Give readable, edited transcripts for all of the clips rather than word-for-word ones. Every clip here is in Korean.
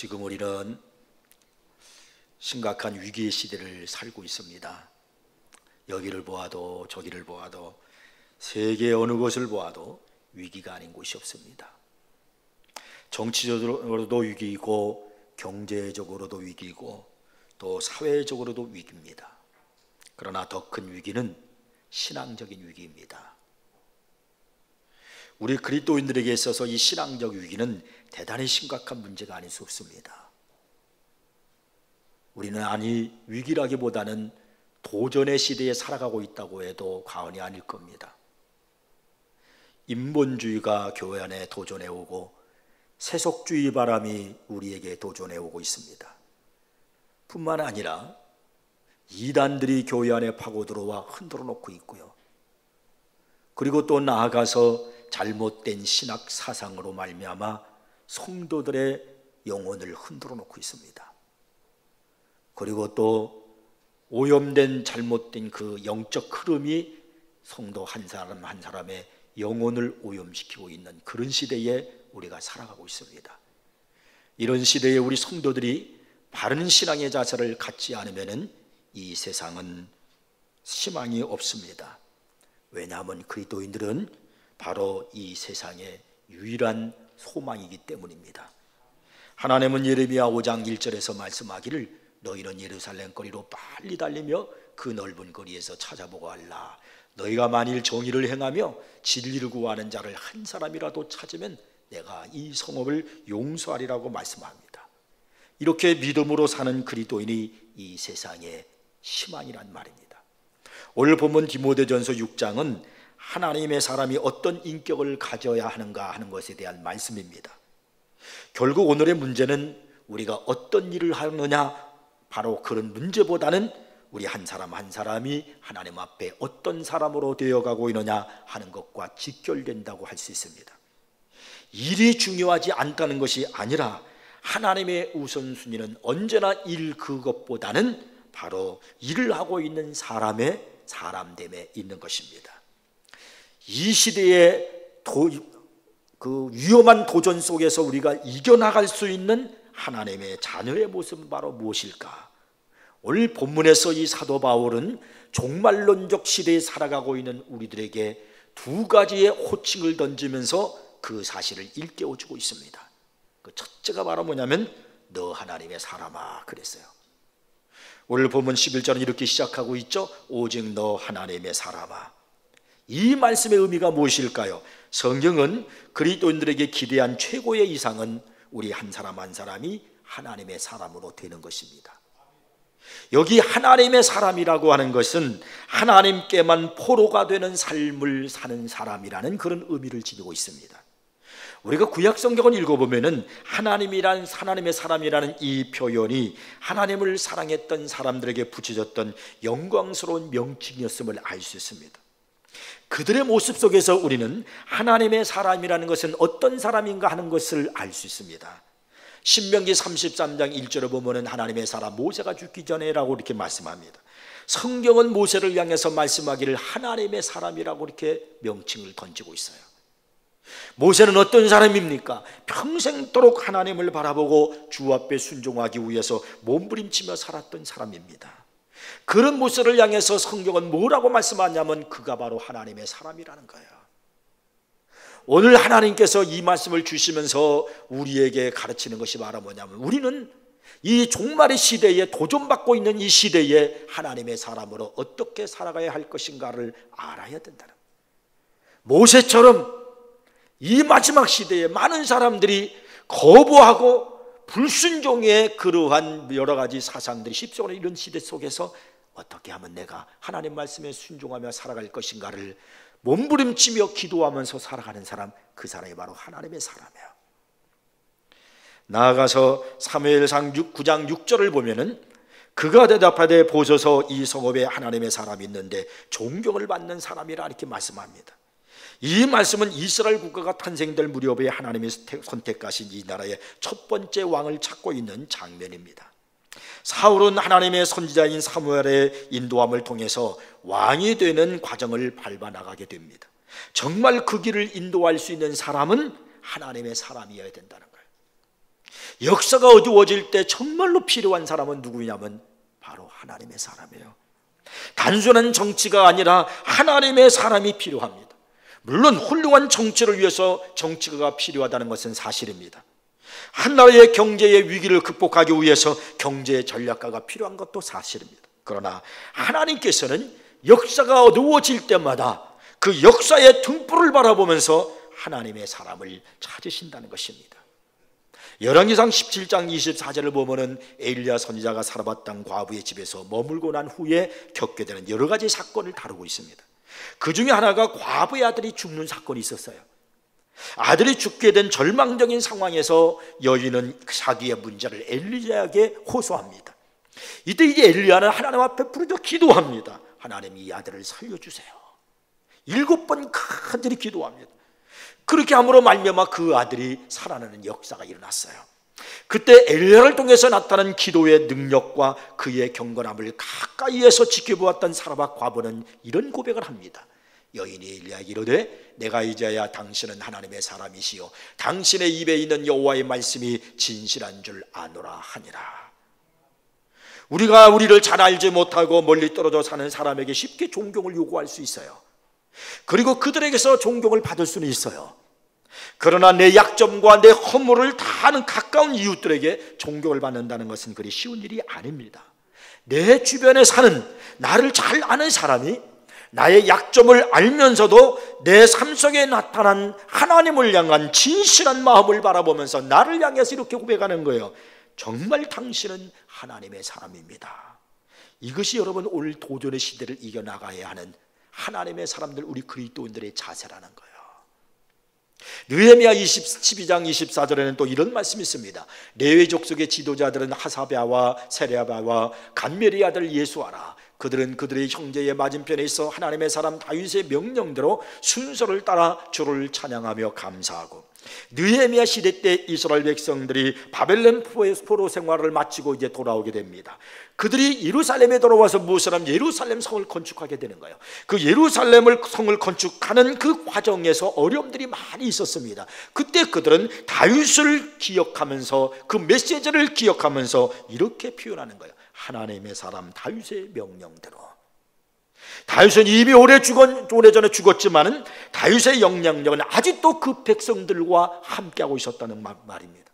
지금 우리는 심각한 위기의 시대를 살고 있습니다. 여기를 보아도 저기를 보아도 세계 어느 곳을 보아도 위기가 아닌 곳이 없습니다. 정치적으로도 위기이고 경제적으로도 위기이고 또 사회적으로도 위기입니다. 그러나 더 큰 위기는 신앙적인 위기입니다. 우리 그리스도인들에게 있어서 이 신앙적 위기는 대단히 심각한 문제가 아닐 수 없습니다. 우리는 아니 위기라기보다는 도전의 시대에 살아가고 있다고 해도 과언이 아닐 겁니다. 인본주의가 교회 안에 도전해 오고 세속주의 바람이 우리에게 도전해 오고 있습니다. 뿐만 아니라 이단들이 교회 안에 파고 들어와 흔들어 놓고 있고요. 그리고 또 나아가서 잘못된 신학 사상으로 말미암아 성도들의 영혼을 흔들어 놓고 있습니다. 그리고 또 오염된 잘못된 그 영적 흐름이 성도 한 사람 한 사람의 영혼을 오염시키고 있는 그런 시대에 우리가 살아가고 있습니다. 이런 시대에 우리 성도들이 바른 신앙의 자세를 갖지 않으면 이 세상은 희망이 없습니다. 왜냐하면 그리스도인들은 바로 이 세상의 유일한 소망이기 때문입니다. 하나님은 예레미야 5장 1절에서 말씀하기를 너희는 예루살렘 거리로 빨리 달리며 그 넓은 거리에서 찾아보고 알라. 너희가 만일 정의를 행하며 진리를 구하는 자를 한 사람이라도 찾으면 내가 이 성읍을 용서하리라고 말씀합니다. 이렇게 믿음으로 사는 그리스도인이 이 세상의 희망이란 말입니다. 오늘 본문 디모데전서 6장은 하나님의 사람이 어떤 인격을 가져야 하는가 하는 것에 대한 말씀입니다. 결국 오늘의 문제는 우리가 어떤 일을 하느냐, 바로 그런 문제보다는 우리 한 사람 한 사람이 하나님 앞에 어떤 사람으로 되어가고 있느냐 하는 것과 직결된다고 할 수 있습니다. 일이 중요하지 않다는 것이 아니라 하나님의 우선순위는 언제나 일 그것보다는 바로 일을 하고 있는 사람의 사람됨에 있는 것입니다. 이 시대의 그 위험한 도전 속에서 우리가 이겨나갈 수 있는 하나님의 자녀의 모습은 바로 무엇일까? 오늘 본문에서 이 사도 바울은 종말론적 시대에 살아가고 있는 우리들에게 두 가지의 호칭을 던지면서 그 사실을 일깨워주고 있습니다. 그 첫째가 바로 뭐냐면 너 하나님의 사람아 그랬어요. 오늘 본문 11절은 이렇게 시작하고 있죠. 오직 너 하나님의 사람아. 이 말씀의 의미가 무엇일까요? 성경은 그리스도인들에게 기대한 최고의 이상은 우리 한 사람 한 사람이 하나님의 사람으로 되는 것입니다. 여기 하나님의 사람이라고 하는 것은 하나님께만 포로가 되는 삶을 사는 사람이라는 그런 의미를 지니고 있습니다. 우리가 구약 성경을 읽어보면은 하나님이란 하나님의 사람이라는 이 표현이 하나님을 사랑했던 사람들에게 붙여졌던 영광스러운 명칭이었음을 알 수 있습니다. 그들의 모습 속에서 우리는 하나님의 사람이라는 것은 어떤 사람인가 하는 것을 알 수 있습니다. 신명기 33장 1절에 보면은 하나님의 사람 모세가 죽기 전에라고 이렇게 말씀합니다. 성경은 모세를 향해서 말씀하기를 하나님의 사람이라고 이렇게 명칭을 던지고 있어요. 모세는 어떤 사람입니까? 평생도록 하나님을 바라보고 주 앞에 순종하기 위해서 몸부림치며 살았던 사람입니다. 그런 모세를 향해서 성경은 뭐라고 말씀하냐면 그가 바로 하나님의 사람이라는 거예요. 오늘 하나님께서 이 말씀을 주시면서 우리에게 가르치는 것이 바로 뭐냐면 우리는 이 종말의 시대에 도전받고 있는 이 시대에 하나님의 사람으로 어떻게 살아가야 할 것인가를 알아야 된다는 거예요. 모세처럼 이 마지막 시대에 많은 사람들이 거부하고 불순종의 그러한 여러 가지 사상들이 십시오는 이런 시대 속에서 어떻게 하면 내가 하나님 말씀에 순종하며 살아갈 것인가를 몸부림치며 기도하면서 살아가는 사람, 그 사람이 바로 하나님의 사람이에요. 나아가서 사무엘상 9장 6절을 보면은 그가 대답하되 보소서 이 성읍에 하나님의 사람이 있는데 존경을 받는 사람이라 이렇게 말씀합니다. 이 말씀은 이스라엘 국가가 탄생될 무렵에 하나님이 선택하신 이 나라의 첫 번째 왕을 찾고 있는 장면입니다. 사울은 하나님의 선지자인 사무엘의 인도함을 통해서 왕이 되는 과정을 밟아 나가게 됩니다. 정말 그 길을 인도할 수 있는 사람은 하나님의 사람이어야 된다는 거예요. 역사가 어두워질 때 정말로 필요한 사람은 누구냐면 바로 하나님의 사람이에요. 단순한 정치가 아니라 하나님의 사람이 필요합니다. 물론 훌륭한 정치를 위해서 정치가가 필요하다는 것은 사실입니다. 한 나라의 경제의 위기를 극복하기 위해서 경제 전략가가 필요한 것도 사실입니다. 그러나 하나님께서는 역사가 어두워질 때마다 그 역사의 등불을 바라보면서 하나님의 사람을 찾으신다는 것입니다. 열왕기상 17장 24절을 보면은 엘리야 선지자가 살아봤던 과부의 집에서 머물고 난 후에 겪게 되는 여러 가지 사건을 다루고 있습니다. 그 중에 하나가 과부의 아들이 죽는 사건이 있었어요. 아들이 죽게 된 절망적인 상황에서 여인은 자기의 문제를 엘리야에게 호소합니다. 이때 이제 엘리야는 하나님 앞에 부르짖어 기도합니다. 하나님, 이 아들을 살려주세요. 7번 간절히 기도합니다. 그렇게 함으로 말미암아 그 아들이 살아나는 역사가 일어났어요. 그때 엘리야를 통해서 나타난 기도의 능력과 그의 경건함을 가까이에서 지켜보았던 사라밧 과부는 이런 고백을 합니다. 여인이 엘리야에게 이르되 내가 이제야 당신은 하나님의 사람이시요 당신의 입에 있는 여호와의 말씀이 진실한 줄 아노라 하니라. 우리가 우리를 잘 알지 못하고 멀리 떨어져 사는 사람에게 쉽게 존경을 요구할 수 있어요. 그리고 그들에게서 존경을 받을 수는 있어요. 그러나 내 약점과 내 허물을 다 아는 가까운 이웃들에게 존경을 받는다는 것은 그리 쉬운 일이 아닙니다. 내 주변에 사는 나를 잘 아는 사람이 나의 약점을 알면서도 내 삶 속에 나타난 하나님을 향한 진실한 마음을 바라보면서 나를 향해서 이렇게 고백하는 거예요. 정말 당신은 하나님의 사람입니다. 이것이 여러분 오늘 도전의 시대를 이겨나가야 하는 하나님의 사람들, 우리 그리스도인들의 자세라는 거예요. 느헤미야 12장 24절에는 또 이런 말씀이 있습니다. 레위 족속의 지도자들은 하사랴와 세레야와 간멜의 아들 예수아라. 그들은 그들의 형제의 맞은편에 있어 하나님의 사람 다윗의 명령대로 순서를 따라 주를 찬양하며 감사하고, 느헤미야 시대 때 이스라엘 백성들이 바벨론 포로 생활을 마치고 이제 돌아오게 됩니다. 그들이 예루살렘에 돌아와서 무엇을 하면 예루살렘 성을 건축하게 되는 거예요. 그 예루살렘을 성을 건축하는 그 과정에서 어려움들이 많이 있었습니다. 그때 그들은 다윗을 기억하면서 그 메시지를 기억하면서 이렇게 표현하는 거예요. 하나님의 사람 다윗의 명령대로. 다윗은 이미 오래전에 죽었지만은 다윗의 영향력은 아직도 그 백성들과 함께하고 있었다는 말입니다.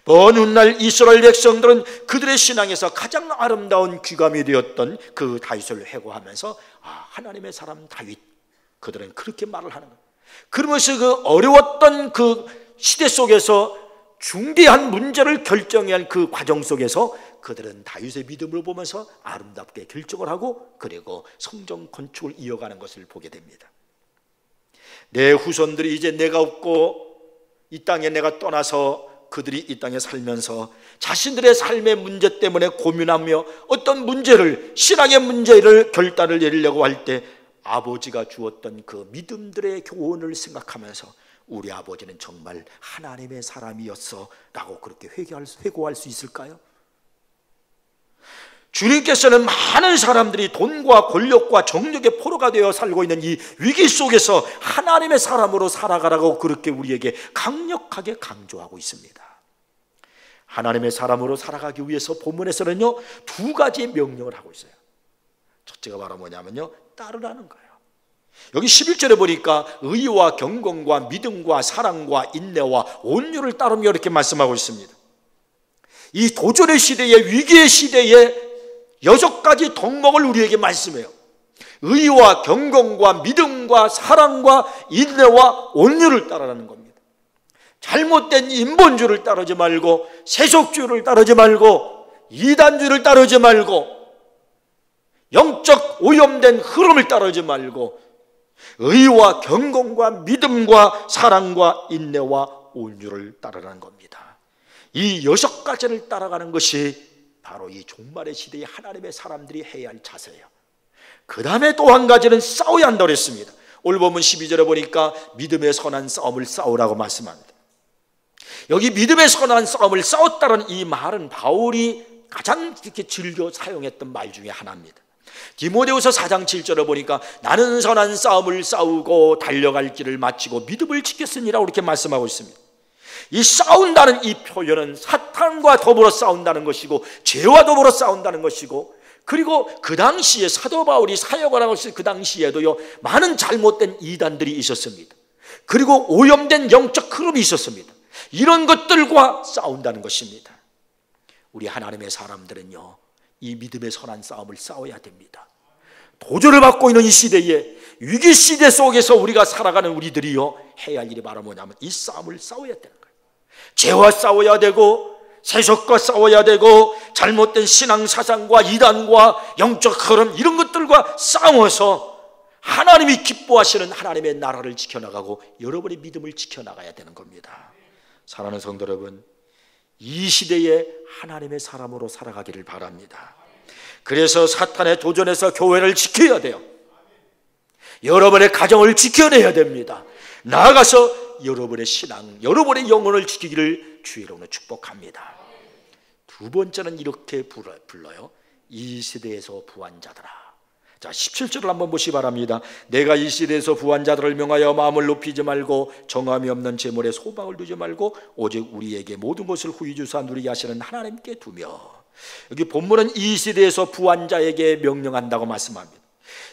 먼 훗날 이스라엘 백성들은 그들의 신앙에서 가장 아름다운 귀감이 되었던 그 다윗을 회고하면서 하나님의 사람 다윗, 그들은 그렇게 말을 하는 거예요. 그러면서 그 어려웠던 그 시대 속에서 중대한 문제를 결정해야 할 그 과정 속에서 그들은 다윗의 믿음을 보면서 아름답게 결정을 하고 그리고 성전 건축을 이어가는 것을 보게 됩니다. 내 후손들이 이제 내가 없고 이 땅에 내가 떠나서 그들이 이 땅에 살면서 자신들의 삶의 문제 때문에 고민하며 어떤 문제를, 신앙의 문제를 결단을 내리려고 할 때 아버지가 주었던 그 믿음들의 교훈을 생각하면서 우리 아버지는 정말 하나님의 사람이었어 라고 그렇게 회고할 수 있을까요? 주님께서는 많은 사람들이 돈과 권력과 정력의 포로가 되어 살고 있는 이 위기 속에서 하나님의 사람으로 살아가라고 그렇게 우리에게 강력하게 강조하고 있습니다. 하나님의 사람으로 살아가기 위해서 본문에서는요 2가지 명령을 하고 있어요. 첫째가 바로 뭐냐면요, 따르라는 거예요. 여기 11절에 보니까 의와 경건과 믿음과 사랑과 인내와 온유를 따르며 이렇게 말씀하고 있습니다. 이 도전의 시대에, 위기의 시대에 6가지 덕목을 우리에게 말씀해요. 의와 경건과 믿음과 사랑과 인내와 온유를 따르라는 겁니다. 잘못된 인본주의를 따르지 말고, 세속주의를 따르지 말고, 이단주의를 따르지 말고, 영적 오염된 흐름을 따르지 말고 의와 경건과 믿음과 사랑과 인내와 온유를 따르라는 겁니다. 이 6가지를 따라가는 것이 바로 이 종말의 시대에 하나님의 사람들이 해야 할 자세예요. 그 다음에 또 한 가지는 싸워야 한다고 했습니다. 오늘 보면 12절에 보니까 믿음의 선한 싸움을 싸우라고 말씀합니다. 여기 믿음의 선한 싸움을 싸웠다는 이 말은 바울이 가장 이렇게 즐겨 사용했던 말 중에 하나입니다. 디모데후서 4장 7절에 보니까 나는 선한 싸움을 싸우고 달려갈 길을 마치고 믿음을 지켰으니라 이렇게 말씀하고 있습니다. 이 싸운다는 이 표현은 사탄과 더불어 싸운다는 것이고 죄와 더불어 싸운다는 것이고, 그리고 그 당시에 사도 바울이 사역을 하고 있을 그 당시에도요, 많은 잘못된 이단들이 있었습니다. 그리고 오염된 영적 흐름이 있었습니다. 이런 것들과 싸운다는 것입니다. 우리 하나님의 사람들은요, 이 믿음의 선한 싸움을 싸워야 됩니다. 도전을 받고 있는 이 시대에, 위기 시대 속에서 우리가 살아가는 우리들이요, 해야 할 일이 바로 뭐냐면 이 싸움을 싸워야 되는 거예요. 죄와 싸워야 되고, 세속과 싸워야 되고, 잘못된 신앙 사상과 이단과 영적 흐름, 이런 것들과 싸워서 하나님이 기뻐하시는 하나님의 나라를 지켜나가고 여러분의 믿음을 지켜나가야 되는 겁니다. 사랑하는 성도 여러분, 이 시대에 하나님의 사람으로 살아가기를 바랍니다. 그래서 사탄의 도전에서 교회를 지켜야 돼요. 여러분의 가정을 지켜내야 됩니다. 나아가서 여러분의 신앙, 여러분의 영혼을 지키기를 주의 이름으로 축복합니다. 두 번째는 이렇게 불러요. 이 시대에서 부한 자들아. 자, 17절을 한번 보시기 바랍니다. 내가 이 시대에서 부한 자들을 명하여 마음을 높이지 말고 정함이 없는 재물에 소망을 두지 말고 오직 우리에게 모든 것을 후히 주사 누리게 하시는 하나님께 두며. 여기 본문은 이 시대에서 부한 자에게 명령한다고 말씀합니다.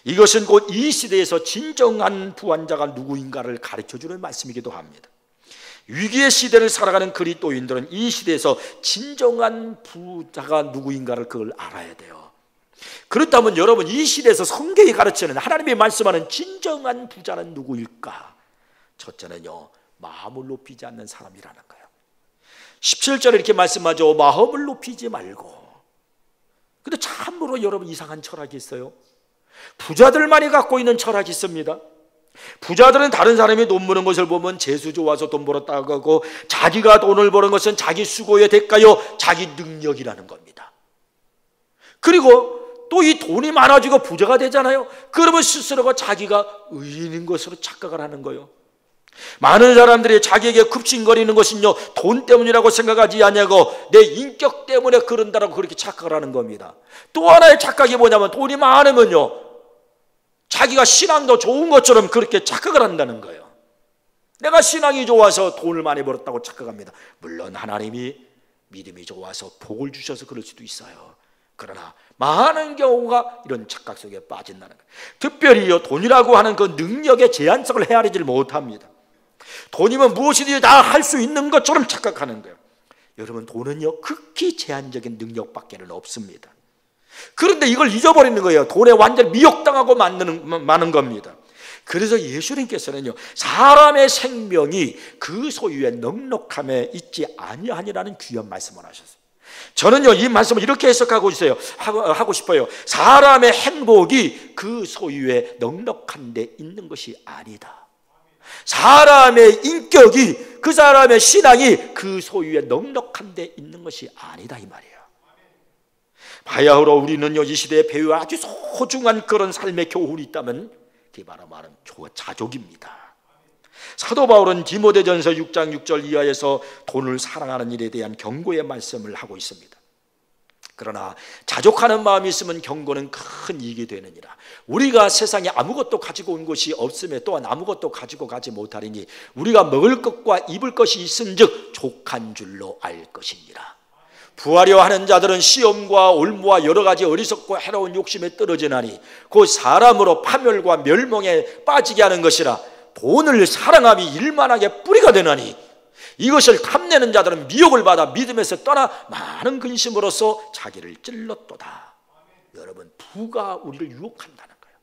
이것은 곧 이 시대에서 진정한 부한 자가 누구인가를 가르쳐주는 말씀이기도 합니다. 위기의 시대를 살아가는 그리스도인들은 이 시대에서 진정한 부자가 누구인가를 그걸 알아야 돼요. 그렇다면 여러분, 이 시대에서 성경이 가르치는, 하나님이 말씀하는 진정한 부자는 누구일까? 첫째는요, 마음을 높이지 않는 사람이라는 거예요. 17절에 이렇게 말씀하죠. 마음을 높이지 말고. 근데 참으로 여러분, 이상한 철학이 있어요. 부자들만이 갖고 있는 철학이 있습니다. 부자들은 다른 사람이 돈 버는 것을 보면 재수 좋아서 돈 벌었다고 하고, 자기가 돈을 버는 것은 자기 수고의 대가요, 자기 능력이라는 겁니다. 그리고 또 이 돈이 많아지고 부자가 되잖아요. 그러면 스스로가 자기가 의인인 것으로 착각을 하는 거예요. 많은 사람들이 자기에게 급신거리는 것은요, 돈 때문이라고 생각하지 않냐고, 내 인격 때문에 그런다라고 그렇게 착각을 하는 겁니다. 또 하나의 착각이 뭐냐면, 돈이 많으면요, 자기가 신앙도 좋은 것처럼 그렇게 착각을 한다는 거예요. 내가 신앙이 좋아서 돈을 많이 벌었다고 착각합니다. 물론 하나님이 믿음이 좋아서 복을 주셔서 그럴 수도 있어요. 그러나 많은 경우가 이런 착각 속에 빠진다는 거예요. 특별히요, 돈이라고 하는 그 능력의 제한성을 헤아리질 못합니다. 돈이면 무엇이든지 다 할 수 있는 것처럼 착각하는 거예요. 여러분, 돈은요, 극히 제한적인 능력밖에는 없습니다. 그런데 이걸 잊어버리는 거예요. 돈에 완전히 미혹당하고 마는 겁니다. 그래서 예수님께서는요, 사람의 생명이 그 소유의 넉넉함에 있지 아니하니라는 귀한 말씀을 하셨어요. 저는요, 이 말씀을 이렇게 해석하고 하고 싶어요. 사람의 행복이 그 소유의 넉넉한 데 있는 것이 아니다. 사람의 인격이, 그 사람의 신앙이 그 소유의 넉넉한 데 있는 것이 아니다, 이 말이에요. 바야흐로 우리는요, 이 시대에 배우와 아주 소중한 그런 삶의 교훈이 있다면 그게 바로 말은 자족입니다. 사도 바울은 디모데전서 6장 6절 이하에서 돈을 사랑하는 일에 대한 경고의 말씀을 하고 있습니다. 그러나 자족하는 마음이 있으면 경고는 큰 이익이 되느니라. 우리가 세상에 아무것도 가지고 온 것이 없음에 또한 아무것도 가지고 가지 못하리니 우리가 먹을 것과 입을 것이 있은즉 족한 줄로 알 것이니라. 부하려 하는 자들은 시험과 올무와 여러 가지 어리석고 해로운 욕심에 떨어지나니 곧 사람으로 파멸과 멸망에 빠지게 하는 것이라. 돈을 사랑함이 일만하게 뿌리가 되나니 이것을 탐내는 자들은 미혹을 받아 믿음에서 떠나 많은 근심으로써 자기를 찔렀도다. 여러분, 부가 우리를 유혹한다는 거예요.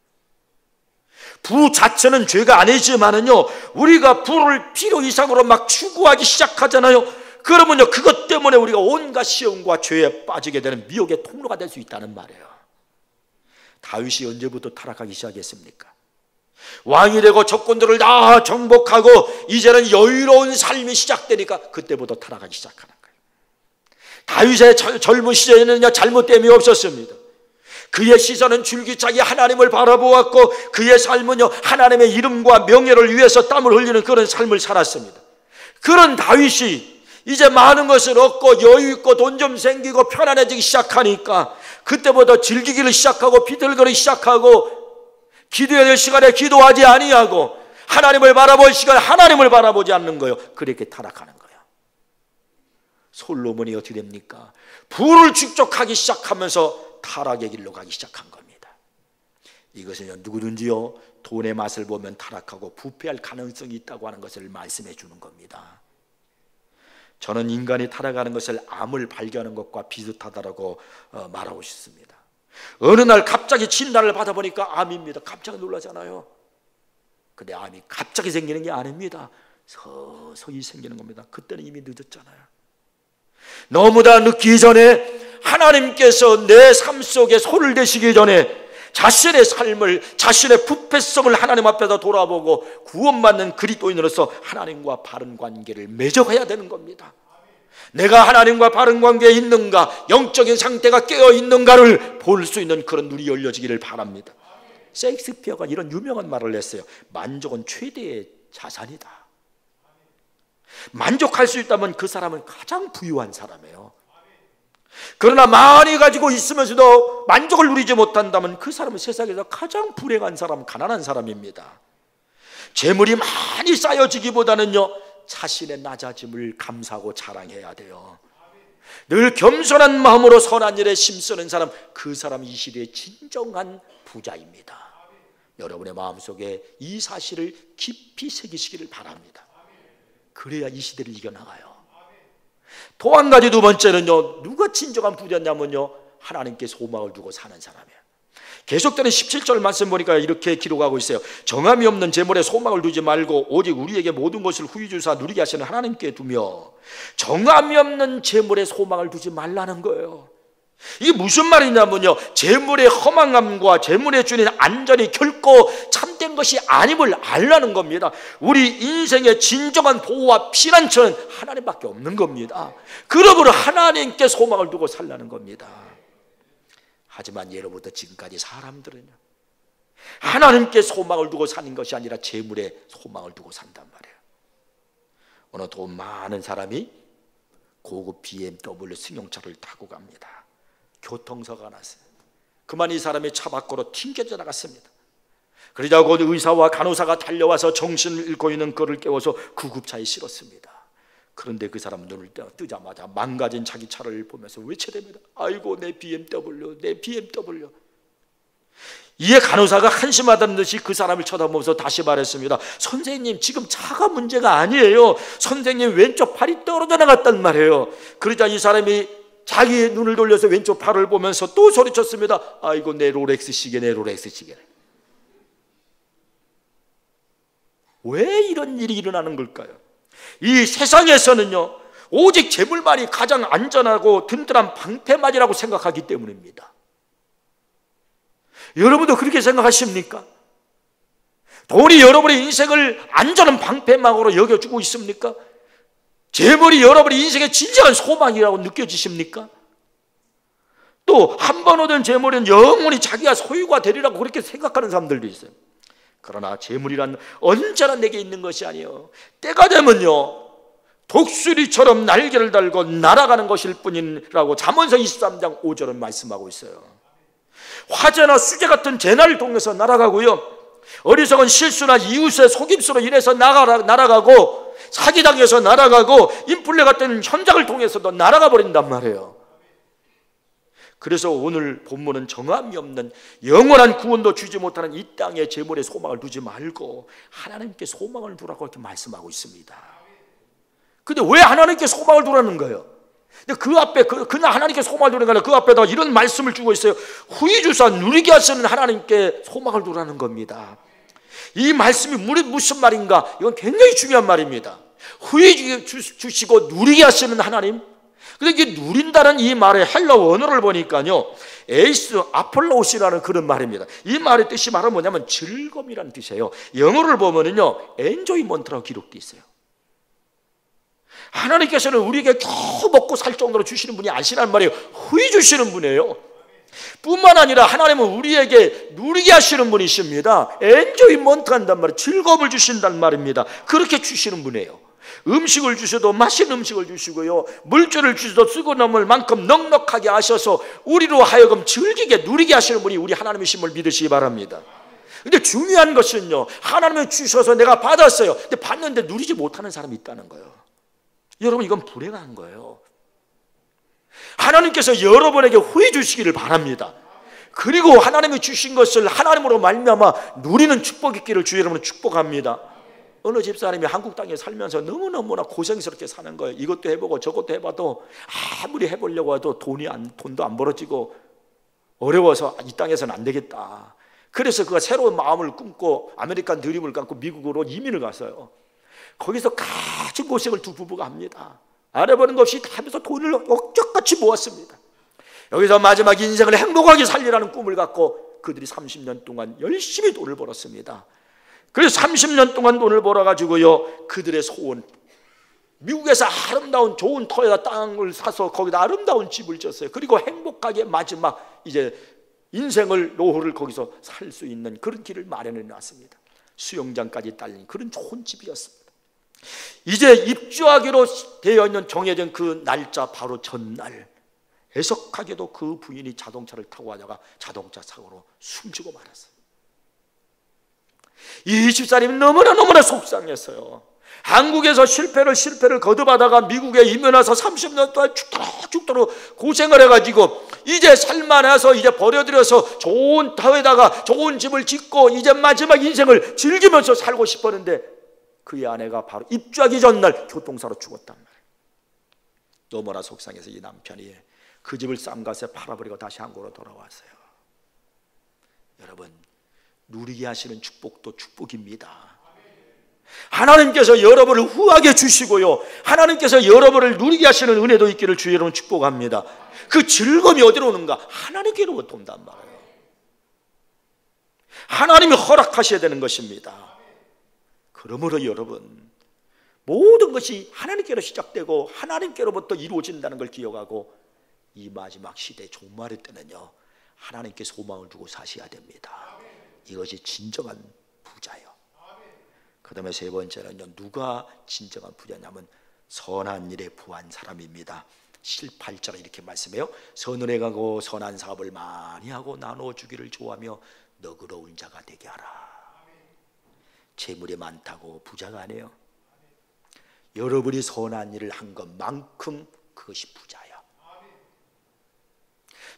부 자체는 죄가 아니지만은요, 우리가 부를 필요 이상으로 막 추구하기 시작하잖아요. 그러면요, 그것 때문에 우리가 온갖 시험과 죄에 빠지게 되는 미혹의 통로가 될 수 있다는 말이에요. 다윗이 언제부터 타락하기 시작했습니까? 왕이 되고 적군들을 다 정복하고 이제는 여유로운 삶이 시작되니까 그때부터 타락하기 시작하는 거예요. 다윗의 젊은 시절에는 잘못됨이 없었습니다. 그의 시선은 줄기차게 하나님을 바라보았고 그의 삶은요, 하나님의 이름과 명예를 위해서 땀을 흘리는 그런 삶을 살았습니다. 그런 다윗이 이제 많은 것을 얻고 여유 있고 돈 좀 생기고 편안해지기 시작하니까 그때부터 즐기기를 시작하고 비틀거리기 시작하고 기도해야 될 시간에 기도하지 아니하고 하나님을 바라볼 시간에 하나님을 바라보지 않는 거예요. 그렇게 타락하는 거예요. 솔로몬이 어떻게 됩니까? 부를 축적하기 시작하면서 타락의 길로 가기 시작한 겁니다. 이것은 누구든지요 돈의 맛을 보면 타락하고 부패할 가능성이 있다고 하는 것을 말씀해 주는 겁니다. 저는 인간이 타락하는 것을 암을 발견하는 것과 비슷하다고 말하고 싶습니다. 어느 날 갑자기 진단을 받아보니까 암입니다. 깜짝 놀라잖아요. 근데 암이 갑자기 생기는 게 아닙니다. 서서히 생기는 겁니다. 그때는 이미 늦었잖아요. 너무나 늦기 전에 하나님께서 내 삶 속에 손을 대시기 전에 자신의 삶을, 자신의 부패성을 하나님 앞에서 돌아보고 구원받는 그리스도인으로서 하나님과 바른 관계를 맺어가야 되는 겁니다. 내가 하나님과 바른 관계에 있는가, 영적인 상태가 깨어 있는가를 볼 수 있는 그런 눈이 열려지기를 바랍니다. 셰익스피어가 이런 유명한 말을 했어요. 만족은 최대의 자산이다. 만족할 수 있다면 그 사람은 가장 부유한 사람이에요. 그러나 많이 가지고 있으면서도 만족을 누리지 못한다면 그 사람은 세상에서 가장 불행한 사람, 가난한 사람입니다. 재물이 많이 쌓여지기보다는요 자신의 낮아짐을 감사하고 자랑해야 돼요. 늘 겸손한 마음으로 선한 일에 힘쓰는 사람, 그 사람이 이 시대의 진정한 부자입니다. 여러분의 마음속에 이 사실을 깊이 새기시기를 바랍니다. 그래야 이 시대를 이겨나가요. 또 한 가지, 두 번째는요, 누가 진정한 부자냐면요 하나님께 소망을 두고 사는 사람이에요. 계속되는 17절 말씀 보니까 이렇게 기록하고 있어요. 정함이 없는 재물에 소망을 두지 말고 오직 우리에게 모든 것을 후히 주사 누리게 하시는 하나님께 두며. 정함이 없는 재물에 소망을 두지 말라는 거예요. 이게 무슨 말이냐면요, 재물의 허망함과 재물에 주는 안전이 결코 참된 것이 아님을 알라는 겁니다. 우리 인생의 진정한 보호와 피난처는 하나님밖에 없는 겁니다. 그러므로 하나님께 소망을 두고 살라는 겁니다. 하지만 예로부터 지금까지 사람들은요 하나님께 소망을 두고 사는 것이 아니라 재물에 소망을 두고 산단 말이에요. 오늘 돈 많은 사람이 고급 BMW 승용차를 타고 갑니다. 교통사고가 났어요. 그만 이 사람이 차 밖으로 튕겨져 나갔습니다. 그러자 곧 의사와 간호사가 달려와서 정신을 잃고 있는 그를 깨워서 구급차에 실었습니다. 그런데 그 사람은 눈을 뜨자마자 망가진 자기 차를 보면서 외쳐댑니다. 아이고 내 BMW, 내 BMW. 이에 간호사가 한심하다는 듯이 그 사람을 쳐다보면서 다시 말했습니다. 선생님, 지금 차가 문제가 아니에요. 선생님 왼쪽 팔이 떨어져 나갔단 말이에요. 그러자 이 사람이 자기의 눈을 돌려서 왼쪽 팔을 보면서 또 소리쳤습니다. 아이고 내 롤렉스 시계, 내 롤렉스 시계. 왜 이런 일이 일어나는 걸까요? 이 세상에서는요 오직 재물만이 가장 안전하고 든든한 방패막이라고 생각하기 때문입니다. 여러분도 그렇게 생각하십니까? 돈이 여러분의 인생을 안전한 방패막으로 여겨주고 있습니까? 재물이 여러분의 인생의 진정한 소망이라고 느껴지십니까? 또 한 번 얻은 재물은 영원히 자기가 소유가 되리라고 그렇게 생각하는 사람들도 있어요. 그러나 재물이란 언제나 내게 있는 것이 아니에요. 때가 되면요 독수리처럼 날개를 달고 날아가는 것일 뿐이라고 잠언서 23장 5절은 말씀하고 있어요. 화재나 수재 같은 재난을 통해서 날아가고요, 어리석은 실수나 이웃의 속임수로 인해서 날아가고, 사기당해서 날아가고, 인플레 같은 현장을 통해서도 날아가 버린단 말이에요. 그래서 오늘 본문은 정함이 없는 영원한 구원도 주지 못하는 이 땅의 재물에 소망을 두지 말고 하나님께 소망을 두라고 이렇게 말씀하고 있습니다. 근데 왜 하나님께 소망을 두라는 거예요? 근데 그 앞에 그냥 하나님께 소망을 두는 게 아니라 그 앞에다 이런 말씀을 주고 있어요. 후히 주사 누리게 하시는 하나님께 소망을 두라는 겁니다. 이 말씀이 무슨 말인가? 이건 굉장히 중요한 말입니다. 후히 주시고 누리게 하시는 하나님. 근데 이게 누린다는 이 말의 헬라 원어를 보니까요 에이스 아폴로시라는 그런 말입니다. 이 말의 뜻이 말은 뭐냐면 즐거움이라는 뜻이에요. 영어를 보면은요 엔조이먼트라고 기록되어 있어요. 하나님께서는 우리에게 겨우 먹고 살 정도로 주시는 분이 아니시란 말이에요. 후히 주시는 분이에요. 뿐만 아니라 하나님은 우리에게 누리게 하시는 분이십니다. 엔조이먼트 한단 말이에요. 즐거움을 주신단 말입니다. 그렇게 주시는 분이에요. 음식을 주셔도 맛있는 음식을 주시고요, 물줄을 주셔도 쓰고 넘을 만큼 넉넉하게 하셔서 우리로 하여금 즐기게 누리게 하시는 분이 우리 하나님이심을 믿으시기 바랍니다. 근데 중요한 것은요, 하나님이 주셔서 내가 받았어요. 근데 받는데 누리지 못하는 사람이 있다는 거예요. 여러분, 이건 불행한 거예요. 하나님께서 여러분에게 후회 주시기를 바랍니다. 그리고 하나님이 주신 것을 하나님으로 말미암아 누리는 축복 있기를 주 여러분은 축복합니다. 어느 집사님이 한국 땅에 살면서 너무너무나 고생스럽게 사는 거예요. 이것도 해보고 저것도 해봐도 아무리 해보려고 해도 돈도 안 벌어지고 어려워서 이 땅에서는 안 되겠다. 그래서 그가 새로운 마음을 꿈고 아메리칸 드림을 갖고 미국으로 이민을 갔어요. 거기서 가진 고생을 두 부부가 합니다. 알아보는 것 없이 다 하면서 돈을 억적같이 모았습니다. 여기서 마지막 인생을 행복하게 살리라는 꿈을 갖고 그들이 30년 동안 열심히 돈을 벌었습니다. 그래서 30년 동안 돈을 벌어가지고요, 그들의 소원, 미국에서 아름다운 좋은 터에다 땅을 사서 거기다 아름다운 집을 지었어요. 그리고 행복하게 마지막 이제 인생을 노후를 거기서 살 수 있는 그런 길을 마련해 놨습니다. 수영장까지 딸린 그런 좋은 집이었습니다. 이제 입주하기로 되어 있는 정해진 그 날짜 바로 전날, 애석하게도 그 부인이 자동차를 타고 가다가 자동차 사고로 숨지고 말았어요. 이 집사님이 너무나 속상했어요. 한국에서 실패를 거듭하다가 미국에 이민 와서 30년 동안 죽도록 고생을 해가지고 이제 살만해서 이제 버려들여서 좋은 터에다가 좋은 집을 짓고 이제 마지막 인생을 즐기면서 살고 싶었는데 그의 아내가 바로 입주하기 전날 교통사로 죽었단 말이에요. 너무나 속상해서 이 남편이 그 집을 쌈값에 팔아버리고 다시 한국으로 돌아왔어요. 여러분, 누리게 하시는 축복도 축복입니다. 하나님께서 여러분을 후하게 주시고요, 하나님께서 여러분을 누리게 하시는 은혜도 있기를 주 여러분 축복합니다. 그 즐거움이 어디로 오는가? 하나님께로부터 온단 말이에요. 하나님이 허락하셔야 되는 것입니다. 그러므로 여러분, 모든 것이 하나님께로 시작되고 하나님께로부터 이루어진다는 걸 기억하고 이 마지막 시대 종말의 때는요, 하나님께 소망을 두고 사셔야 됩니다. 이것이 진정한 부자예요. 그 다음에 세 번째는요, 누가 진정한 부자냐면 선한 일에 부한 사람입니다. 8절에 이렇게 말씀해요. 선을 행하고 선한 사업을 많이 하고 나눠주기를 좋아하며 너그러운 자가 되게 하라. 재물이 많다고 부자가 아니에요. 여러분이 선한 일을 한 것만큼 그것이 부자예요.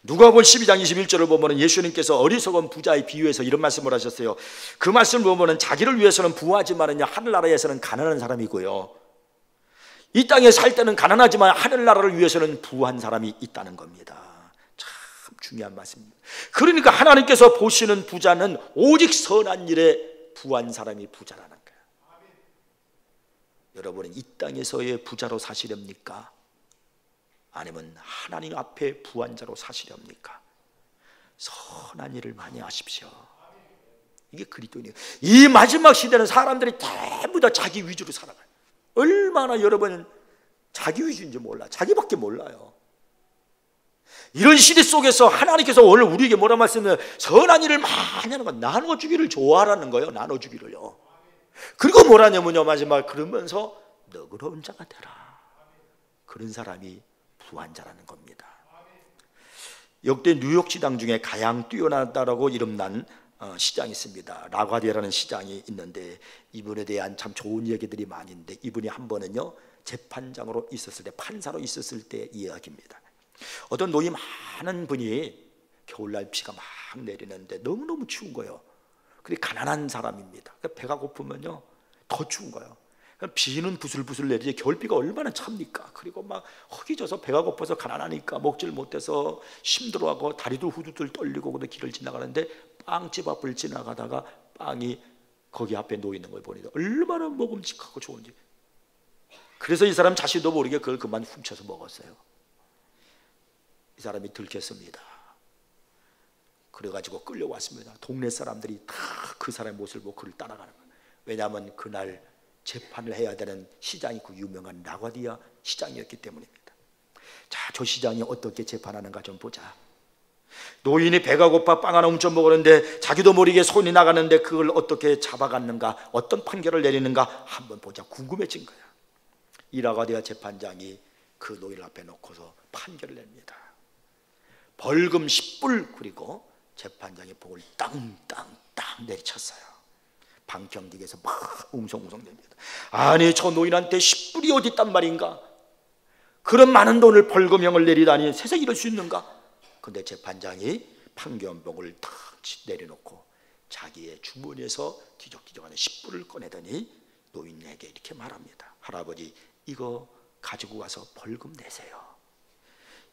누가복음 12장 21절을 보면 예수님께서 어리석은 부자의 비유에서 이런 말씀을 하셨어요. 그 말씀을 보면 자기를 위해서는 부하지만은요, 하늘나라에서는 가난한 사람이고요, 이 땅에 살 때는 가난하지만 하늘나라를 위해서는 부한 사람이 있다는 겁니다. 참 중요한 말씀입니다. 그러니까 하나님께서 보시는 부자는 오직 선한 일에 부한 사람이 부자라는 거예요. 여러분은 이 땅에서의 부자로 사시렵니까? 아니면 하나님 앞에 부한 자로 사시렵니까? 선한 일을 많이 하십시오. 이게 그리스도인이에요. 이 마지막 시대는 사람들이 전부 다 자기 위주로 살아가요. 얼마나 여러분은 자기 위주인지 몰라. 자기밖에 몰라요. 이런 시대 속에서 하나님께서 오늘 우리에게 뭐라 말씀하면 선한 일을 많이 하는 건 나눠주기를 좋아하라는 거예요. 나눠주기를요. 그리고 뭐라냐면요, 마지막 그러면서 너그러운 자가 되라. 그런 사람이 부한 자라는 겁니다. 역대 뉴욕 시장 중에 가장 뛰어나다라고 이름난 시장이 있습니다. 라과디아라는 시장이 있는데 이분에 대한 참 좋은 이야기들이 많이 있는데, 이분이 한 번은요, 재판장으로 있었을 때, 판사로 있었을 때 이야기입니다. 어떤 노이 많은 분이 겨울날 비가 막 내리는데 너무너무 추운 거예요. 근데 가난한 사람입니다. 배가 고프면요 더 추운 거예요. 비는 부슬부슬 내리지 겨울비가 얼마나 찹니까? 그리고 막 허기져서 배가 고파서 가난하니까 먹지를 못해서 힘들어하고 다리도 후두들 떨리고 근데 길을 지나가는데 빵집 앞을 지나가다가 빵이 거기 앞에 놓이는 걸 보니까 얼마나 먹음직하고 좋은지. 그래서 이 사람 자신도 모르게 그걸 그만 훔쳐서 먹었어요. 이 사람이 들켰습니다. 그래가지고 끌려왔습니다. 동네 사람들이 다 그 사람의 모습을 보고 그를 따라가는 거예요. 왜냐하면 그날 재판을 해야 되는 시장이 그 유명한 라과디아 시장이었기 때문입니다. 자, 저 시장이 어떻게 재판하는가 좀 보자. 노인이 배가 고파 빵 하나 훔쳐 먹었는데 자기도 모르게 손이 나가는데 그걸 어떻게 잡아갔는가, 어떤 판결을 내리는가 한번 보자. 궁금해진 거야. 이 라과디아 재판장이 그 노인을 앞에 놓고서 판결을 냅니다. 벌금 10불, 그리고 재판장이 복을 땅땅땅 내리쳤어요. 방청객에서 막 웅성웅성 됩니다. 아니, 저 노인한테 10불이 어디 있단 말인가? 그런 많은 돈을 벌금형을 내리다니 세상에 이럴 수 있는가? 근데 재판장이 판결문을 탁 내려놓고 자기의 주머니에서 뒤적뒤적하는 10불을 꺼내더니 노인에게 이렇게 말합니다. 할아버지, 이거 가지고 가서 벌금 내세요.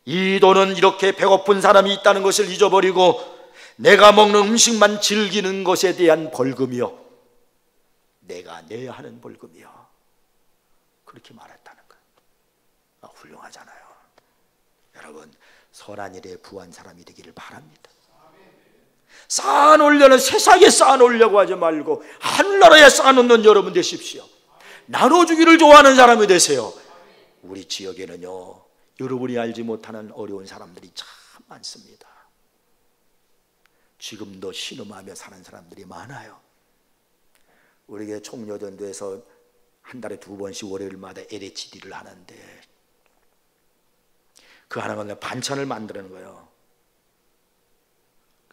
이 돈은 이렇게 배고픈 사람이 있다는 것을 잊어버리고 내가 먹는 음식만 즐기는 것에 대한 벌금이요, 내가 내야 하는 벌금이요, 그렇게 말했다는 거예요. 훌륭하잖아요. 여러분, 선한 일에 부한 사람이 되기를 바랍니다. 쌓아놓으려는, 세상에 쌓아놓으려고 하지 말고 하늘나라에 쌓아놓는 여러분 되십시오. 나눠주기를 좋아하는 사람이 되세요. 우리 지역에는요, 여러분이 알지 못하는 어려운 사람들이 참 많습니다. 지금도 신음하며 사는 사람들이 많아요. 우리 교회 총여전도에서 한 달에 2번씩 월요일마다 LHD를 하는데 그 하나가 반찬을 만드는 거예요.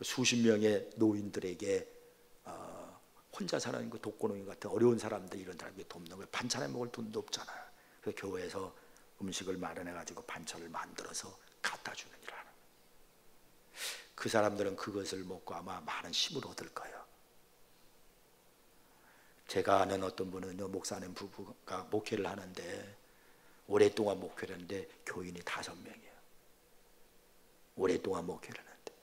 수십 명의 노인들에게 혼자 사는 그 독거노인 같은 어려운 사람들, 이런 사람들이 돕는 거예요. 반찬에 먹을 돈도 없잖아요. 그래서 교회에서 음식을 마련해가지고 반찬을 만들어서 갖다 주는 일을 하는 거예요. 그 사람들은 그것을 먹고 아마 많은 힘을 얻을 거예요. 제가 아는 어떤 분은요, 목사님 부부가 목회를 하는데 오랫동안 목회를 했는데 교인이 5명이에요. 오랫동안 목회를 하는데,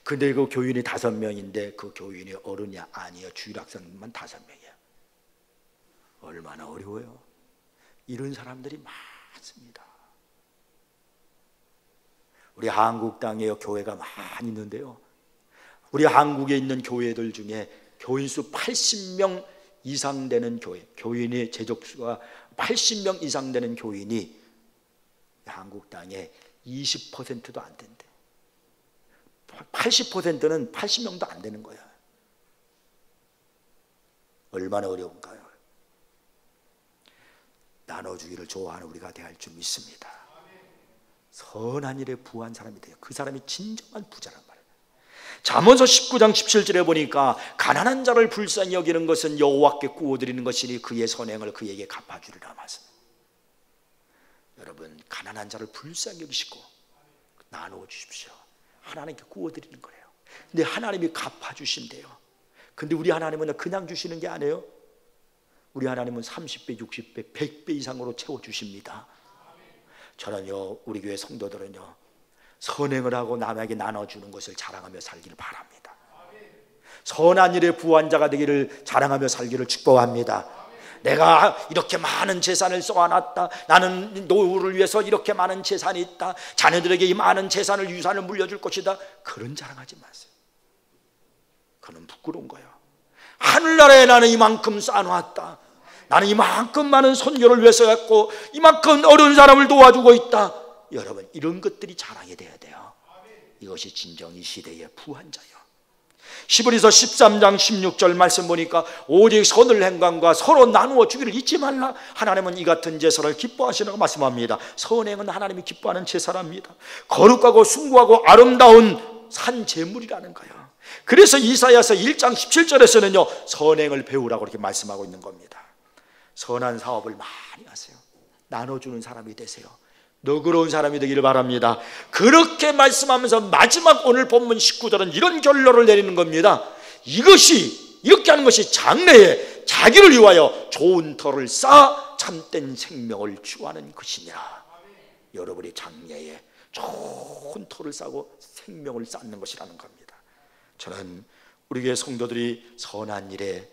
근데 그 교인이 5명인데 그 교인이 어른이 아니에요. 주일학생만 5명이에요. 얼마나 어려워요. 이런 사람들이 많습니다. 우리 한국 땅에 교회가 많이 있는데요, 우리 한국에 있는 교회들 중에 교인수 80명 이상 되는 교회, 교인의 재적수가 80명 이상 되는 교인이 한국 땅에 20%도 안 된대. 80%는 80명도 안 되는 거야. 얼마나 어려운가요? 나눠주기를 좋아하는 우리가 대할 줄 믿습니다. 선한 일에 부한 사람이 돼요. 그 사람이 진정한 부자란 말이에요. 잠언서 19장 17절에 보니까 가난한 자를 불쌍히 여기는 것은 여호와께 구워드리는 것이니 그의 선행을 그에게 갚아주리라 말씀. 여러분, 가난한 자를 불쌍히 여기시고 나누어 주십시오. 하나님께 구워드리는 거예요. 근데 하나님이 갚아주신대요. 근데 우리 하나님은 그냥 주시는 게 아니에요. 우리 하나님은 30배, 60배, 100배 이상으로 채워주십니다. 저는요, 우리 교회 성도들은요, 선행을 하고 남에게 나눠주는 것을 자랑하며 살기를 바랍니다. 선한 일에 부한 자가 되기를 자랑하며 살기를 축복합니다. 내가 이렇게 많은 재산을 쏘아놨다, 나는 노후를 위해서 이렇게 많은 재산이 있다, 자녀들에게 이 많은 재산을, 유산을 물려줄 것이다, 그런 자랑하지 마세요. 그건 부끄러운 거예요. 하늘나라에 나는 이만큼 쌓아놨다, 나는 이만큼 많은 선교를 위해서 했고 이만큼 어려운 사람을 도와주고 있다. 여러분, 이런 것들이 자랑이 돼야 돼요. 이것이 진정 이 시대의 부한 자예요. 히브리서 13장 16절 말씀 보니까 오직 선을 행함과 서로 나누어 주기를 잊지 말라. 하나님은 이 같은 제사를 기뻐하시라고 말씀합니다. 선행은 하나님이 기뻐하는 제사랍니다. 거룩하고 숭고하고 아름다운 산 제물이라는 거예요. 그래서 이사야서 1장 17절에서는요, 선행을 배우라고 그렇게 말씀하고 있는 겁니다. 선한 사업을 많이 하세요. 나눠주는 사람이 되세요. 너그러운 사람이 되기를 바랍니다. 그렇게 말씀하면서 마지막 오늘 본문 19절은 이런 결론을 내리는 겁니다. 이것이, 이렇게 하는 것이 장래에 자기를 위하여 좋은 터를 쌓아 참된 생명을 추구하는 것이니라. 여러분이 장래에 좋은 터를 쌓고 생명을 쌓는 것이라는 겁니다. 저는 우리 교회 성도들이 선한 일에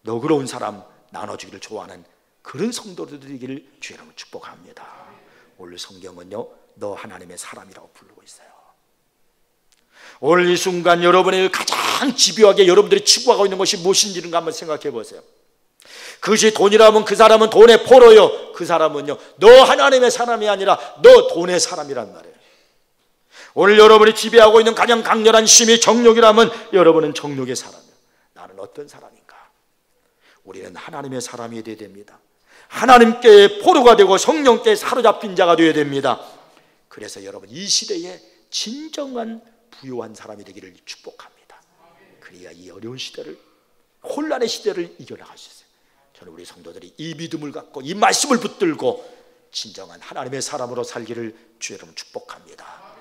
너그러운 사람, 나눠주기를 좋아하는 그런 성도들이기를 주의 이름으로 축복합니다. 오늘 성경은요, 너 하나님의 사람이라고 부르고 있어요. 오늘 이 순간 여러분의 가장 집요하게 여러분들이 추구하고 있는 것이 무엇인지를 한번 생각해 보세요. 그것이 돈이라면 그 사람은 돈의 포로요, 그 사람은요, 너 하나님의 사람이 아니라 너 돈의 사람이란 말이에요. 오늘 여러분이 지배하고 있는 가장 강렬한 힘이 정욕이라면 여러분은 정욕의 사람이에요. 나는 어떤 사람인가? 우리는 하나님의 사람이 되어야 됩니다. 하나님께 포로가 되고 성령께 사로잡힌 자가 되어야 됩니다. 그래서 여러분, 이 시대에 진정한 부유한 사람이 되기를 축복합니다. 그래야 이 어려운 시대를, 혼란의 시대를 이겨나갈 수 있어요. 저는 우리 성도들이 이 믿음을 갖고 이 말씀을 붙들고 진정한 하나님의 사람으로 살기를 주 여러분 축복합니다.